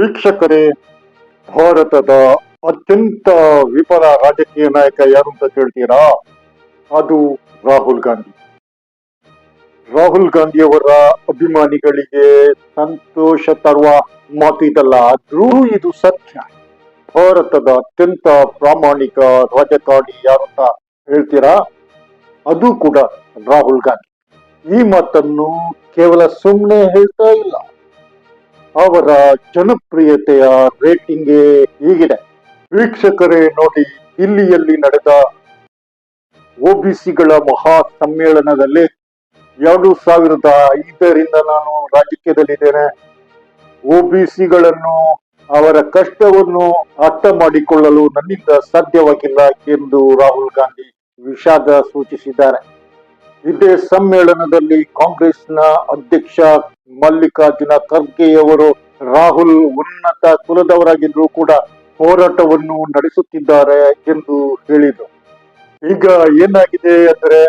ವೀಕ್ಷಕರೇ, ಭಾರತದ ಅತ್ಯಂತ ವಿಫಲ ರಾಜಕೀಯ ನಾಯಕ ಯಾರು ಅಂತ ಕೇಳ್ತೀರಾ? ಅದು ರಾಹುಲ್ ಗಾಂಧಿ. ರಾಹುಲ್ ಗಾಂಧಿಯವರ ಅಭಿಮಾನಿಗಳಿಗೆ ಸಂತೋಷ ತರುವ ಮಾತು ಇದಲ್ಲ, ಆದ್ರೂ ಇದು ಸತ್ಯ. ಭಾರತದ ಅತ್ಯಂತ ಪ್ರಾಮಾಣಿಕ ರಾಜಕಾರಣಿ ಯಾರು ಅಂತ ಹೇಳ್ತೀರಾ? ಅದು ಕೂಡ ರಾಹುಲ್ ಗಾಂಧಿ. ಈ ಮಾತನ್ನು ಕೇವಲ ಸುಮ್ಮನೆ ಹೇಳ್ತಾ ಇಲ್ಲ, ಅವರ ಜನಪ್ರಿಯತೆಯ ರೇಟಿಂಗ್ ಹೀಗಿದೆ. ವೀಕ್ಷಕರೇ ನೋಡಿ, ದಿಲ್ಲಿಯಲ್ಲಿ ನಡೆದ ಒಬಿಸಿಗಳ ಮಹಾ ಸಮ್ಮೇಳನದಲ್ಲಿ 2005ರಿಂದ ನಾನು ರಾಜಕೀಯದಲ್ಲಿದ್ದೇನೆ. ಒಬಿಸಿಗಳನ್ನು ಅವರ ಕಷ್ಟವನ್ನು ಅರ್ಥ ಮಾಡಿಕೊಳ್ಳಲು ನನ್ನಿಂದ ಸಾಧ್ಯವಾಗಿಲ್ಲ ಎಂದು ರಾಹುಲ್ ಗಾಂಧಿ ವಿಷಾದ ಸೂಚಿಸಿದ್ದಾರೆ. ಇದೇ ಸಮ್ಮೇಳನದಲ್ಲಿ ಕಾಂಗ್ರೆಸ್ನ ಅಧ್ಯಕ್ಷ ಮಲ್ಲಿಕಾರ್ಜುನ ಖರ್ಗೆಯವರು ರಾಹುಲ್ ಉನ್ನತ ಕುಲದವರಾಗಿದ್ರೂ ಕೂಡ ಹೋರಾಟವನ್ನು ನಡೆಸುತ್ತಿದ್ದಾರೆ ಎಂದು ಹೇಳಿದರು. ಈಗ ಏನಾಗಿದೆ ಅಂದರೆ,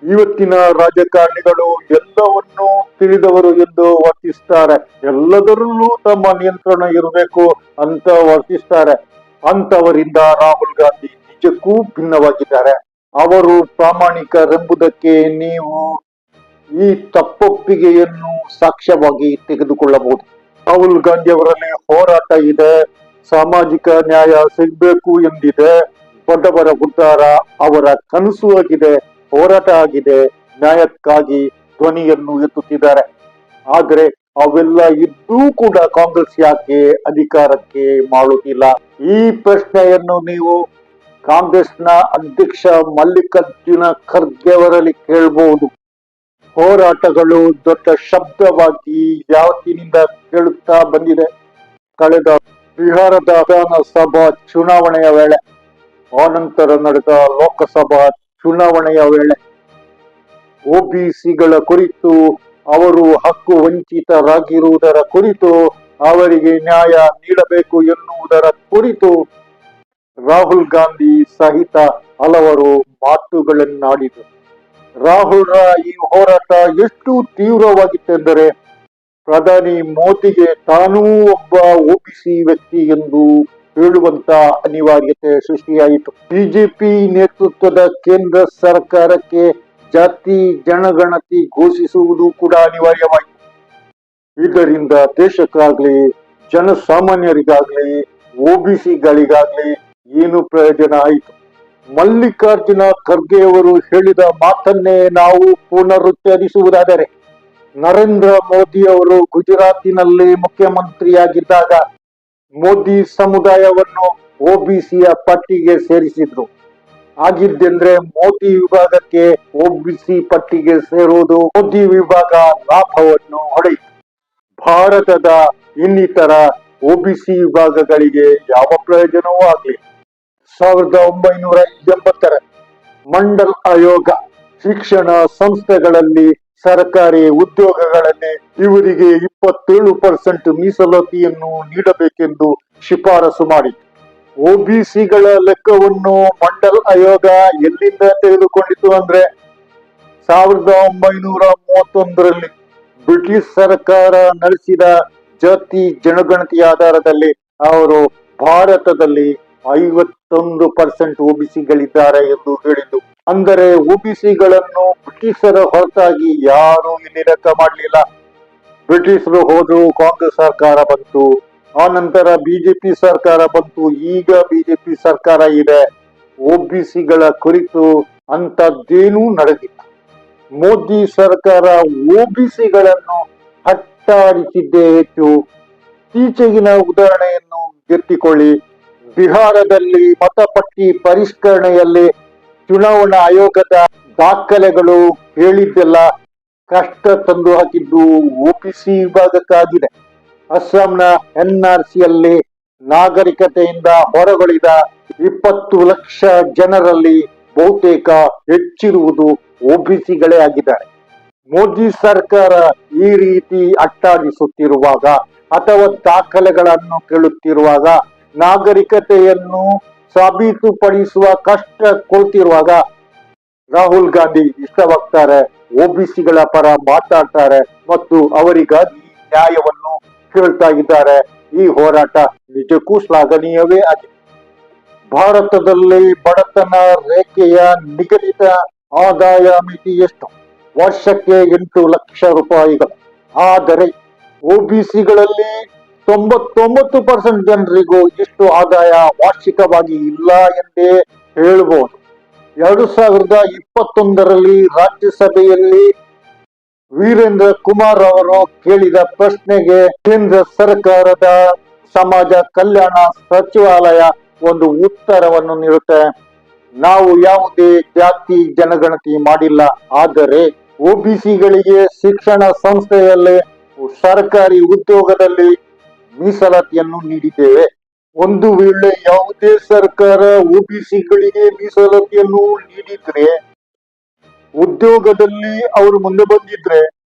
ಇವತ್ತಿನ ರಾಜಕಾರಣಿಗಳು ಎಲ್ಲವನ್ನೂ ತಿಳಿದವರು ಎಂದು ವರ್ತಿಸ್ತಾರೆ, ಎಲ್ಲದರಲ್ಲೂ ತಮ್ಮ ನಿಯಂತ್ರಣ ಇರಬೇಕು ಅಂತ ವರ್ತಿಸ್ತಾರೆ. ಅಂತವರಿಂದ ರಾಹುಲ್ ಗಾಂಧಿ ನಿಜಕ್ಕೂ ಭಿನ್ನವಾಗಿದ್ದಾರೆ. ಅವರು ಪ್ರಾಮಾಣಿಕರೆಂಬುದಕ್ಕೆ ನೀವು ಈ ತಪ್ಪೊಪ್ಪಿಗೆಯನ್ನು ಸಾಕ್ಷ್ಯವಾಗಿ ತೆಗೆದುಕೊಳ್ಳಬಹುದು. ರಾಹುಲ್ ಗಾಂಧಿ ಅವರಲ್ಲಿ ಹೋರಾಟ ಇದೆ, ಸಾಮಾಜಿಕ ನ್ಯಾಯ ಸಿಗಬೇಕು ಎಂದಿದೆ, ಬಡವರ ಉದ್ಧಾರ ಅವರ ಕನಸು ಆಗಿದೆ, ಹೋರಾಟ ಆಗಿದೆ, ನ್ಯಾಯಕ್ಕಾಗಿ ಧ್ವನಿಯನ್ನು ಎತ್ತುತ್ತಿದ್ದಾರೆ. ಆದರೆ ಅವೆಲ್ಲ ಇದ್ದೂ ಕೂಡ ಕಾಂಗ್ರೆಸ್ ಯಾಕೆ ಅಧಿಕಾರಕ್ಕೆ ಮಾಡುತ್ತಿಲ್ಲ? ಈ ಪ್ರಶ್ನೆಯನ್ನು ನೀವು ಕಾಂಗ್ರೆಸ್ನ ಅಧ್ಯಕ್ಷ ಮಲ್ಲಿಕಾರ್ಜುನ ಖರ್ಗೆ ಅವರಲ್ಲಿ ಕೇಳಬಹುದು. ಹೋರಾಟಗಳು ದೊಡ್ಡ ಶಬ್ದವಾಗಿ ಯಾವತ್ತಿನಿಂದ ಕೇಳುತ್ತಾ ಬಂದಿದೆ. ಕಳೆದ ಬಿಹಾರದ ವಿಧಾನಸಭಾ ಚುನಾವಣೆಯ ವೇಳೆ, ಆನಂತರ ನಡೆದ ಲೋಕಸಭಾ ಚುನಾವಣೆಯ ವೇಳೆ ಒಬಿಸಿಗಳ ಕುರಿತು, ಅವರು ಹಕ್ಕು ವಂಚಿತರಾಗಿರುವುದರ ಕುರಿತು, ಅವರಿಗೆ ನ್ಯಾಯ ನೀಡಬೇಕು ಎನ್ನುವುದರ ಕುರಿತು ರಾಹುಲ್ ಗಾಂಧಿ ಸಹಿತ ಹಲವರು ಮಾತುಗಳನ್ನಾಡಿದರು. ರಾಹುಲ್ರ ಈ ಹೋರಾಟ ಎಷ್ಟು ತೀವ್ರವಾಗಿತ್ತೆಂದರೆ, ಪ್ರಧಾನಿ ಮೋದಿಗೆ ತಾನೂ ಒಬ್ಬ ಒಬಿಸಿ ವ್ಯಕ್ತಿ ಎಂದು ಹೇಳುವಂತ ಅನಿವಾರ್ಯತೆ ಸೃಷ್ಟಿಯಾಯಿತು. ಬಿಜೆಪಿ ನೇತೃತ್ವದ ಕೇಂದ್ರ ಸರ್ಕಾರಕ್ಕೆ ಜಾತಿ ಜನಗಣತಿ ಘೋಷಿಸುವುದು ಕೂಡ ಅನಿವಾರ್ಯವಾಯಿತು. ಇದರಿಂದ ದೇಶಕ್ಕಾಗ್ಲಿ, ಜನಸಾಮಾನ್ಯರಿಗಾಗ್ಲಿ, ಒಬಿಸಿಗಳಿಗಾಗ್ಲಿ ಏನು ಪ್ರಯೋಜನ ಆಯಿತು? ಮಲ್ಲಿಕಾರ್ಜುನ ಖರ್ಗೆಯವರು ಹೇಳಿದ ಮಾತನ್ನೇ ನಾವು ಪುನರುಚ್ಚರಿಸುವುದಾದರೆ, ನರೇಂದ್ರ ಮೋದಿ ಅವರು ಗುಜರಾತಿನಲ್ಲಿ ಮುಖ್ಯಮಂತ್ರಿಯಾಗಿದ್ದಾಗ ಮೋದಿ ಸಮುದಾಯವನ್ನು ಒಬಿಸಿಯ ಪಟ್ಟಿಗೆ ಸೇರಿಸಿದ್ರು. ಆಗಿದ್ದೆಂದ್ರೆ ಮೋದಿ ವಿಭಾಗಕ್ಕೆ ಒಬಿಸಿ ಪಟ್ಟಿಗೆ ಸೇರುವುದು ಮೋದಿ ವಿಭಾಗ ಲಾಭವನ್ನು ಹೊಡೆಯಿತು. ಭಾರತದ ಇನ್ನಿತರ ಒಬಿಸಿ ವಿಭಾಗಗಳಿಗೆ ಯಾವ ಪ್ರಯೋಜನವೂ ಆಗಲಿಲ್ಲ. 1980 ಮಂಡಲ್ ಆಯೋಗ ಶಿಕ್ಷಣ ಸಂಸ್ಥೆಗಳಲ್ಲಿ, ಸರ್ಕಾರಿ ಉದ್ಯೋಗಗಳಲ್ಲಿ ಇವರಿಗೆ 27% ಮೀಸಲಾತಿಯನ್ನು ನೀಡಬೇಕೆಂದು ಶಿಫಾರಸು ಮಾಡಿತು. ಒಬಿಸಿಗಳ ಲೆಕ್ಕವನ್ನು ಮಂಡಲ್ ಆಯೋಗ ಎಲ್ಲಿಂದ ತೆಗೆದುಕೊಂಡಿತು ಅಂದ್ರೆ, 1931ರಲ್ಲಿ ಬ್ರಿಟಿಷ್ ಸರ್ಕಾರ ನಡೆಸಿದ ಜಾತಿ ಜನಗಣತಿಯ ಆಧಾರದಲ್ಲಿ ಅವರು ಭಾರತದಲ್ಲಿ 51% ಒಬಿಸಿಗಳಿದ್ದಾರೆ ಎಂದು ಹೇಳಿದ್ದು. ಅಂದರೆ ಒಬಿಸಿಗಳನ್ನು ಬ್ರಿಟಿಷರ ಹೊರತಾಗಿ ಯಾರು ಇಲ್ಲಿ ಲೆಕ್ಕ ಮಾಡಲಿಲ್ಲ. ಬ್ರಿಟಿಷರು ಹೋದ್ರು, ಕಾಂಗ್ರೆಸ್ ಸರ್ಕಾರ ಬಂತು, ಆ ನಂತರ ಬಿಜೆಪಿ ಸರ್ಕಾರ ಬಂತು, ಈಗ ಬಿಜೆಪಿ ಸರ್ಕಾರ ಇದೆ. ಒಬಿಸಿಗಳ ಕುರಿತು ಅಂತದ್ದೇನೂ ನಡೆದಿಲ್ಲ. ಮೋದಿ ಸರ್ಕಾರ ಒಬಿಸಿಗಳನ್ನು ಹಟ್ಟಾಡಿಸಿದ್ದೇ ಹೆಚ್ಚು. ಈಚೆಗಿನ ಉದಾಹರಣೆಯನ್ನು ಎತ್ತಿಕೊಳ್ಳಿ. ಬಿಹಾರದಲ್ಲಿ ಮತಪಟ್ಟಿ ಪರಿಷ್ಕರಣೆಯಲ್ಲಿ ಚುನಾವಣಾ ಆಯೋಗದ ದಾಖಲೆಗಳು ಹೇಳಿದ್ದೆಲ್ಲ ಕಷ್ಟ ತಂದು ಹಾಕಿದ್ದು ಒಬಿಸಿ ವಿಭಾಗಕ್ಕಾಗಿದೆ. ಅಸ್ಸಾಂನ ಎನ್ಆರ್ಸಿಯಲ್ಲಿ ನಾಗರಿಕತೆಯಿಂದ ಹೊರಗುಳಿದ 20 ಲಕ್ಷ ಜನರಲ್ಲಿ ಬಹುತೇಕ ಹೆಚ್ಚಿರುವುದು ಒಬಿಸಿಗಳೇ ಆಗಿದ್ದಾರೆ. ಮೋದಿ ಸರ್ಕಾರ ಈ ರೀತಿ ಅಟ್ಟಾಡಿಸುತ್ತಿರುವಾಗ ಅಥವಾ ದಾಖಲೆಗಳನ್ನು ಕೇಳುತ್ತಿರುವಾಗ, ನಾಗರಿಕತೆಯನ್ನು ಸಾಬೀತುಪಡಿಸುವ ಕಷ್ಟ ಕೊಡ್ತಿರುವಾಗ ರಾಹುಲ್ ಗಾಂಧಿ ಇಷ್ಟವಾಗ್ತಾರೆ, ಒಬಿಸಿಗಳ ಪರ ಮಾತಾಡ್ತಾರೆ ಮತ್ತು ಅವರಿಗಾಗಿ ನ್ಯಾಯವನ್ನು ಕೇಳ್ತಾ ಇದ್ದಾರೆ. ಈ ಹೋರಾಟ ನಿಜಕ್ಕೂ ಶ್ಲಾಘನೀಯವೇ ಆಗಿದೆ. ಭಾರತದಲ್ಲಿ ಬಡತನ ರೇಖೆಯ ನಿಗದಿತ ಆದಾಯ ಮಿತಿ ಎಷ್ಟು? ವರ್ಷಕ್ಕೆ 8 ಲಕ್ಷ ರೂಪಾಯಿಗಳು. ಆದರೆ ಒಬಿಸಿಗಳಲ್ಲಿ 99% ಜನರಿಗೂ ಇಷ್ಟು ಆದಾಯ ವಾರ್ಷಿಕವಾಗಿ ಇಲ್ಲ ಎಂದೇ ಹೇಳಬಹುದು. 2021ರಲ್ಲಿ ರಾಜ್ಯಸಭೆಯಲ್ಲಿ ವೀರೇಂದ್ರ ಕುಮಾರ್ ಅವರು ಕೇಳಿದ ಪ್ರಶ್ನೆಗೆ ಕೇಂದ್ರ ಸರ್ಕಾರದ ಸಮಾಜ ಕಲ್ಯಾಣ ಸಚಿವಾಲಯ ಒಂದು ಉತ್ತರವನ್ನು ನೀಡುತ್ತೆ. ನಾವು ಯಾವುದೇ ಜಾತಿ ಜನಗಣತಿ ಮಾಡಿಲ್ಲ, ಆದರೆ ಒಬಿಸಿಗಳಿಗೆ ಶಿಕ್ಷಣ ಸಂಸ್ಥೆಯಲ್ಲಿ, ಸರ್ಕಾರಿ ಉದ್ಯೋಗದಲ್ಲಿ ಮೀಸಲಾತಿಯನ್ನು ನೀಡಿದ್ದೇವೆ. ಒಂದು ವೇಳೆ ಯಾವುದೇ ಸರ್ಕಾರ ಒಬಿಸಿಗಳಿಗೆ ಮೀಸಲಾತಿಯನ್ನು ನೀಡಿದ್ರೆ, ಉದ್ಯೋಗದಲ್ಲಿ ಅವರು ಮುಂದೆ ಬಂದಿದ್ರೆ,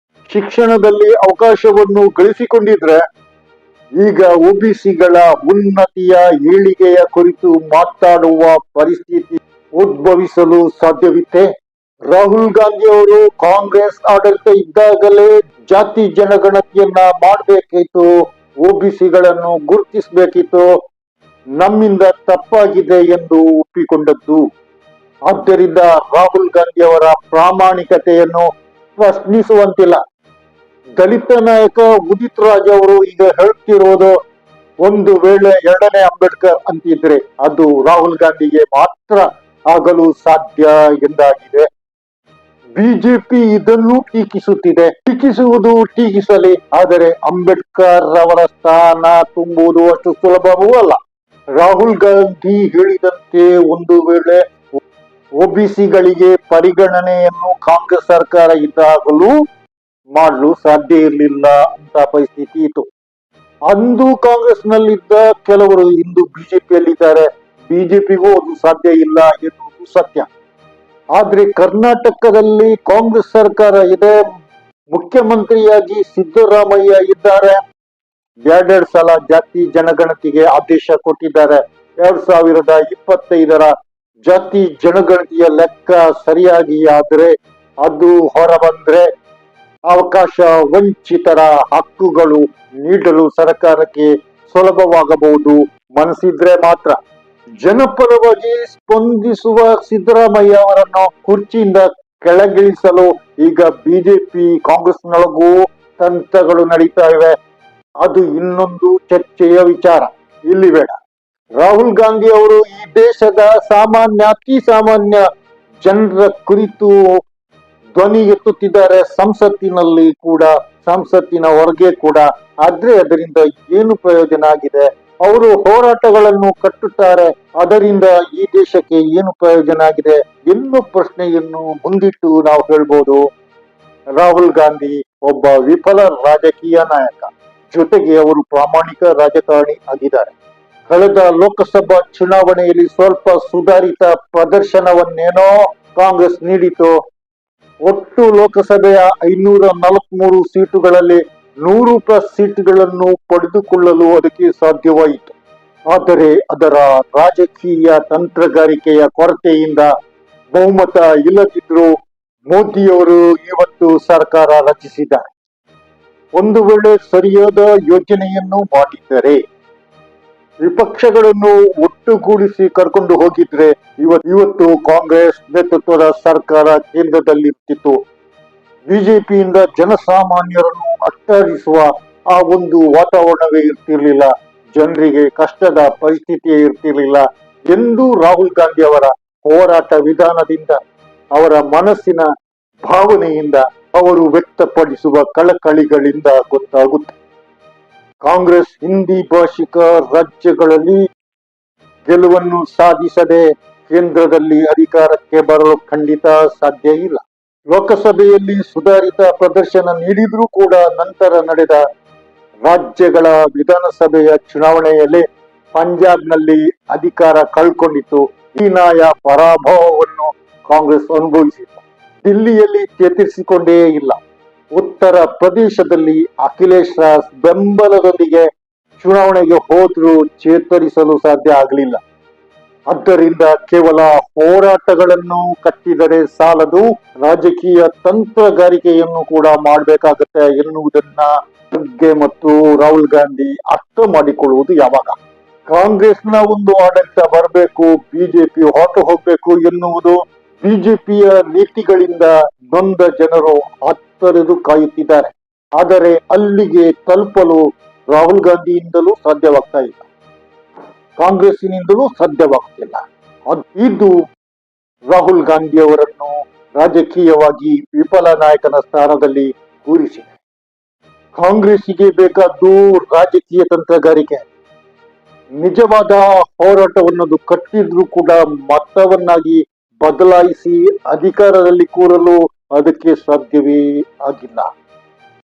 ಶಿಕ್ಷಣದಲ್ಲಿ ಅವಕಾಶವನ್ನು ಗಳಿಸಿಕೊಂಡಿದ್ರೆ, ಈಗ ಒಬಿಸಿಗಳ ಉನ್ನತಿಯ ಏಳಿಗೆಯ ಕುರಿತು ಮಾತಾಡುವ ಪರಿಸ್ಥಿತಿ ಉದ್ಭವಿಸಲು ಸಾಧ್ಯವಿತ್ತೆ. ರಾಹುಲ್ ಗಾಂಧಿ ಅವರು ಕಾಂಗ್ರೆಸ್ ಆಡಳಿತ ಇದ್ದಾಗಲೇ ಜಾತಿ ಜನಗಣತಿಯನ್ನ ಮಾಡಬೇಕಿತ್ತು, ಒಬಿಸಿಗಳನ್ನು ಗುರುತಿಸಬೇಕಿತ್ತು, ನಮ್ಮಿಂದ ತಪ್ಪಾಗಿದೆ ಎಂದು ಒಪ್ಪಿಕೊಂಡದ್ದು. ಆದ್ದರಿಂದ ರಾಹುಲ್ ಗಾಂಧಿ ಅವರ ಪ್ರಾಮಾಣಿಕತೆಯನ್ನು ಪ್ರಶ್ನಿಸುವಂತಿಲ್ಲ. ದಲಿತ ನಾಯಕ ಉದಿತ್ ರಾಜ್ ಅವರು ಈಗ ಹೇಳ್ತಿರೋದು, ಒಂದು ವೇಳೆ 2ನೇ ಅಂಬೇಡ್ಕರ್ ಅಂತಿದ್ರೆ ಅದು ರಾಹುಲ್ ಗಾಂಧಿಗೆ ಮಾತ್ರ ಆಗಲು ಸಾಧ್ಯ ಎಂದಾಗಿದೆ. ಬಿಜೆಪಿ ಇದನ್ನು ಟೀಕಿಸುತ್ತಿದೆ. ಟೀಕಿಸುವುದು ಟೀಕಿಸಲಿ, ಆದರೆ ಅಂಬೇಡ್ಕರ್ ಅವರ ಸ್ಥಾನ ತುಂಬುವುದು ಅಷ್ಟು ಸುಲಭವೂ ಅಲ್ಲ. ರಾಹುಲ್ ಗಾಂಧಿ ಹೇಳಿದಂತೆ ಒಂದು ವೇಳೆ ಒಬಿಸಿಗಳಿಗೆ ಪರಿಗಣನೆಯನ್ನು ಕಾಂಗ್ರೆಸ್ ಸರ್ಕಾರ ಇದ್ದಾಗಲೂ ಮಾಡಲು ಸಾಧ್ಯ ಇರಲಿಲ್ಲ ಅಂತ ಪರಿಸ್ಥಿತಿ ಇತ್ತು. ಅಂದು ಕಾಂಗ್ರೆಸ್ ನಲ್ಲಿದ್ದ ಕೆಲವರು ಇಂದು ಬಿಜೆಪಿಯಲ್ಲಿದ್ದಾರೆ. ಬಿಜೆಪಿಗೂ ಅದು ಸಾಧ್ಯ ಇಲ್ಲ ಎನ್ನುವುದು ಸತ್ಯ. ಆದ್ರೆ ಕರ್ನಾಟಕದಲ್ಲಿ ಕಾಂಗ್ರೆಸ್ ಸರ್ಕಾರ ಇದೆ, ಮುಖ್ಯಮಂತ್ರಿಯಾಗಿ ಸಿದ್ದರಾಮಯ್ಯ ಇದ್ದಾರೆ. 2 ಸಲ ಜಾತಿ ಜನಗಣತಿಗೆ ಆದೇಶ ಕೊಟ್ಟಿದ್ದಾರೆ. 2025ರ ಜಾತಿ ಜನಗಣತಿಯ ಲೆಕ್ಕ ಸರಿಯಾಗಿ ಆದ್ರೆ, ಅದು ಹೊರಬಂದ್ರೆ ಅವಕಾಶ ವಂಚಿತರ ಹಕ್ಕುಗಳು ನೀಡಲು ಸರ್ಕಾರಕ್ಕೆ ಸುಲಭವಾಗಬಹುದು, ಮನಸ್ಸಿದ್ರೆ ಮಾತ್ರ. ಜನಪರವಾಗಿ ಸ್ಪಂದಿಸುವ ಸಿದ್ದರಾಮಯ್ಯ ಅವರನ್ನು ಕುರ್ಚಿಯಿಂದ ಕೆಳಗಿಳಿಸಲು ಈಗ ಬಿಜೆಪಿ ಕಾಂಗ್ರೆಸ್ನೊಳಗೂ ತಂತ್ರಗಳು ನಡೀತಾ ಇವೆ. ಅದು ಇನ್ನೊಂದು ಚರ್ಚೆಯ ವಿಚಾರ, ಇಲ್ಲಿ ಬೇಡ. ರಾಹುಲ್ ಗಾಂಧಿ ಅವರು ಈ ದೇಶದ ಸಾಮಾನ್ಯ ಅತಿ ಸಾಮಾನ್ಯ ಜನರ ಕುರಿತು ಧ್ವನಿ ಎತ್ತುತ್ತಿದ್ದಾರೆ, ಸಂಸತ್ತಿನಲ್ಲಿ ಕೂಡ, ಸಂಸತ್ತಿನ ಹೊರಗೆ ಕೂಡ. ಆದ್ರೆ ಅದರಿಂದ ಏನು ಪ್ರಯೋಜನ ಆಗಿದೆ? ಅವರು ಹೋರಾಟಗಳನ್ನು ಕಟ್ಟುತ್ತಾರೆ, ಅದರಿಂದ ಈ ದೇಶಕ್ಕೆ ಏನು ಪ್ರಯೋಜನ ಆಗಿದೆ ಎನ್ನುವ ಪ್ರಶ್ನೆಯನ್ನು ಮುಂದಿಟ್ಟು ನಾವು ಹೇಳ್ಬೋದು. ರಾಹುಲ್ ಗಾಂಧಿ ಒಬ್ಬ ವಿಫಲ ರಾಜಕೀಯ ನಾಯಕ, ಜೊತೆಗೆ ಅವರು ಪ್ರಾಮಾಣಿಕ ರಾಜಕಾರಣಿ ಆಗಿದ್ದಾರೆ. ಕಳೆದ ಲೋಕಸಭಾ ಚುನಾವಣೆಯಲ್ಲಿ ಸ್ವಲ್ಪ ಸುಧಾರಿತ ಪ್ರದರ್ಶನವನ್ನೇನೋ ಕಾಂಗ್ರೆಸ್ ನೀಡಿತು. ಒಟ್ಟು ಲೋಕಸಭೆಯ 543 ಸೀಟುಗಳಲ್ಲಿ 100+ ಸೀಟುಗಳನ್ನು ಪಡೆದುಕೊಳ್ಳಲು ಅದಕ್ಕೆ ಸಾಧ್ಯವಾಯಿತು. ಆದರೆ ಅದರ ರಾಜಕೀಯ ತಂತ್ರಗಾರಿಕೆಯ ಕೊರತೆಯಿಂದ ಬಹುಮತ ಇಲ್ಲದಿದ್ದರೂ ಮೋದಿಯವರು ಇವತ್ತು ಸರ್ಕಾರ ರಚಿಸಿದ್ದಾರೆ. ಒಂದು ವೇಳೆ ಸರಿಯಾದ ಯೋಜನೆಯನ್ನು ಮಾಡಿದ್ದರೆ, ವಿಪಕ್ಷಗಳನ್ನು ಒಟ್ಟುಗೂಡಿಸಿ ಕರ್ಕೊಂಡು ಹೋಗಿದ್ರೆ ಇವತ್ತು ಕಾಂಗ್ರೆಸ್ ನೇತೃತ್ವದ ಸರ್ಕಾರ ಕೇಂದ್ರದಲ್ಲಿರ್ತಿತ್ತು. ಬಿಜೆಪಿಯಿಂದ ಜನಸಾಮಾನ್ಯರನ್ನು ಅಟ್ಟಾಡಿಸುವ ಆ ಒಂದು ವಾತಾವರಣವೇ ಇರ್ತಿರ್ಲಿಲ್ಲ, ಜನರಿಗೆ ಕಷ್ಟದ ಪರಿಸ್ಥಿತಿಯೇ ಇರ್ತಿರ್ಲಿಲ್ಲ ಎಂದು ರಾಹುಲ್ ಗಾಂಧಿ ಅವರ ಹೋರಾಟ ವಿಧಾನದಿಂದ, ಅವರ ಮನಸ್ಸಿನ ಭಾವನೆಯಿಂದ, ಅವರು ವ್ಯಕ್ತಪಡಿಸುವ ಕಳಕಳಿಗಳಿಂದ ಗೊತ್ತಾಗುತ್ತೆ. ಕಾಂಗ್ರೆಸ್ ಹಿಂದಿ ಭಾಷಿಕ ರಾಜ್ಯಗಳಲ್ಲಿ ಗೆಲುವನ್ನು ಸಾಧಿಸದೆ ಕೇಂದ್ರದಲ್ಲಿ ಅಧಿಕಾರಕ್ಕೆ ಬರಲು ಖಂಡಿತ ಸಾಧ್ಯ ಇಲ್ಲ. ಲೋಕಸಭೆಯಲ್ಲಿ ಸುಧಾರಿತ ಪ್ರದರ್ಶನ ನೀಡಿದ್ರೂ ಕೂಡ ನಂತರ ನಡೆದ ರಾಜ್ಯಗಳ ವಿಧಾನಸಭೆಯ ಚುನಾವಣೆಯಲ್ಲಿ ಪಂಜಾಬ್ನಲ್ಲಿ ಅಧಿಕಾರ ಕಳ್ಕೊಂಡಿತ್ತು. ಹೀನಾಯ ಪರಾಭವವನ್ನು ಕಾಂಗ್ರೆಸ್ ಅನುಭವಿಸಿತ್ತು. ದಿಲ್ಲಿಯಲ್ಲಿ ಚೇತರಿಸಿಕೊಂಡೇ ಇಲ್ಲ. ಉತ್ತರ ಪ್ರದೇಶದಲ್ಲಿ ಅಖಿಲೇಶ್ ರಾಜ್ ಬೆಂಬಲದೊಂದಿಗೆ ಚುನಾವಣೆಗೆ ಹೋದ್ರೂ ಚೇತರಿಸಲು ಸಾಧ್ಯ ಆಗಲಿಲ್ಲ. ಆದ್ದರಿಂದ ಕೇವಲ ಹೋರಾಟಗಳನ್ನು ಕಟ್ಟಿದರೆ ಸಾಲದು, ರಾಜಕೀಯ ತಂತ್ರಗಾರಿಕೆಯನ್ನು ಕೂಡ ಮಾಡಬೇಕಾಗುತ್ತೆ ಎನ್ನುವುದನ್ನ ಖರ್ಗೆ ಮತ್ತು ರಾಹುಲ್ ಗಾಂಧಿ ಅರ್ಥ ಮಾಡಿಕೊಳ್ಳುವುದು ಯಾವಾಗ? ಕಾಂಗ್ರೆಸ್ನ ಒಂದು ಆಡಳಿತ ಬರಬೇಕು, ಬಿಜೆಪಿ ಹೊರಟು ಹೋಗ್ಬೇಕು ಎನ್ನುವುದು ಬಿಜೆಪಿಯ ನೀತಿಗಳಿಂದ ನೊಂದ ಜನರು ಹತ್ತರೆದು ಕಾಯುತ್ತಿದ್ದಾರೆ. ಆದರೆ ಅಲ್ಲಿಗೆ ತಲುಪಲು ರಾಹುಲ್ ಗಾಂಧಿಯಿಂದಲೂ ಸಾಧ್ಯವಾಗ್ತಾ ಇಲ್ಲ, ಕಾಂಗ್ರೆಸ್ಸಿನಿಂದಲೂ ಸಾಧ್ಯವಾಗ್ತಿಲ್ಲ. ಇದು ರಾಹುಲ್ ಗಾಂಧಿ ಅವರನ್ನು ರಾಜಕೀಯವಾಗಿ ವಿಫಲ ನಾಯಕನ ಸ್ಥಾನದಲ್ಲಿ ಕೂರಿಸಿದೆ. ಕಾಂಗ್ರೆಸ್ಸಿಗೆ ಬೇಕಾದ್ದು ರಾಜಕೀಯ ತಂತ್ರಗಾರಿಕೆ. ನಿಜವಾದ ಹೋರಾಟವನ್ನದು ಕಟ್ಟಿದ್ರೂ ಕೂಡ ಮತವನ್ನಾಗಿ ಬದಲಾಯಿಸಿ ಅಧಿಕಾರದಲ್ಲಿ ಕೂರಲು ಅದಕ್ಕೆ ಸಾಧ್ಯವೇ ಆಗಿಲ್ಲ.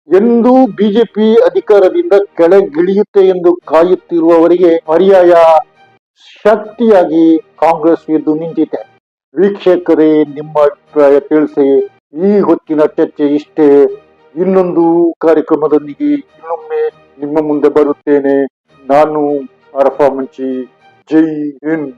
ಎಂದು ಬಿಜೆಪಿ ಅಧಿಕಾರದಿಂದ ಕೆಳಗಿಳಿಯುತ್ತೆ ಎಂದು ಕಾಯುತ್ತಿರುವವರಿಗೆ ಪರ್ಯಾಯ ಶಕ್ತಿಯಾಗಿ ಕಾಂಗ್ರೆಸ್ ಎದ್ದು ನಿಂತಿದೆ. ವೀಕ್ಷಕರೇ, ನಿಮ್ಮ ಅಭಿಪ್ರಾಯ ತಿಳಿಸಿ. ಈ ಹೊತ್ತಿನ ಚರ್ಚೆ ಇಷ್ಟೇ. ಇನ್ನೊಂದು ಕಾರ್ಯಕ್ರಮದೊಂದಿಗೆ ಇನ್ನೊಮ್ಮೆ ನಿಮ್ಮ ಮುಂದೆ ಬರುತ್ತೇನೆ. ನಾನು ಅರಫಾ ಮಂಚಿ. ಜೈ ಹಿಂದ್.